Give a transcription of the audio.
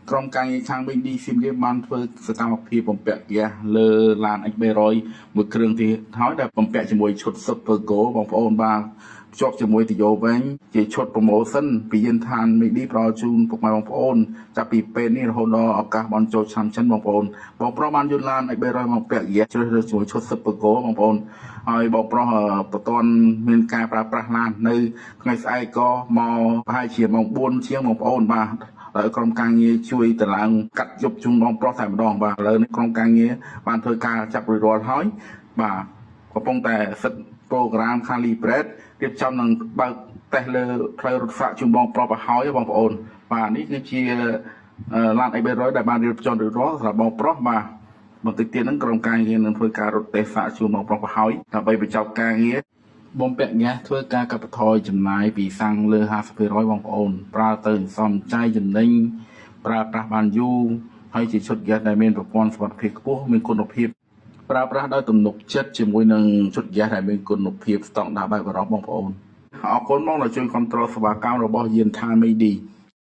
ក្រុមការងារខាងវិញឌីស៊ីមគេបានធ្វើសកម្មភាពបំពាក់ហ្គាសលើឡាន X300 មួយគ្រឿងទៀតហើយដែលបំពាក់ជាមួយឈុត Super Go បងប្អូនបាទភ្ជាប់ជាមួយទៅយោវិញជាឈុត promotion ពីយានដ្ឋានមីឌីផ្ដល់ជូនពុកម៉ែបងប្អូនចាប់ពីពេលនេះរហូតដល់ឱកាសបន់ចូលឆ្នាំចិនបងប្អូនបងប្រុសបានយន្តឡាន X300 មកពាក់ហ្គាសជ្រើសរើសជាមួយឈុត Super Go បងប្អូនហើយបងប្រុសបន្ទាន់មានការប្រើប្រាស់ឡាននៅថ្ងៃស្អែកក៏មកប្រហែលជាម៉ោង4ជាងបងប្អូនបាទហើយក្រុមការងារជួយតឡើងកាត់យប់ជូនបងប្រុសតែម្ដងបាទឥឡូវនេះក្រុមការងារបានធ្វើការចាប់រួចរាល់ហើយបាទកំពុងតែសិទ្ធិប្រូក្រាម Kali Bread រៀបចំនឹងបើកតេស្តលើផ្លូវរថហ្វាក់ជូនបងប្រុសឲ្យហើយបងប្អូនបាទនេះគឺជាឡាន X300 ដែលបានរៀបចំរួចរាល់សម្រាប់បងប្រុសបាទបន្តិចទៀតហ្នឹងក្រុមការងារនឹងធ្វើការរត់តេស្តហ្វាក់ជូនបងប្រុសឲ្យហើយដើម្បីបញ្ចប់ការងារបំពាក់ហ្គាសធ្វើការកាត់បន្ថយចំណាយពីសាំងលើ 50% បងប្អូនប្រើទៅសំចៃចំណេញប្រើប្រាស់បានយូរហើយជាឈុតហ្គាសដែលមានប្រព័ន្ធសុវត្ថិភាពខ្ពស់មានគុណភាពប្រើប្រាស់ដោយទំនុកចិត្តជាមួយនឹងឈុតហ្គាសដែលមានគុណភាពស្តង់ដារបែបអឺរ៉ុបបងប្អូនអរគុណមកដែលជួយគ្រប់គ្រងសេវាកម្មរបស់យានដ្ឋានមីឌី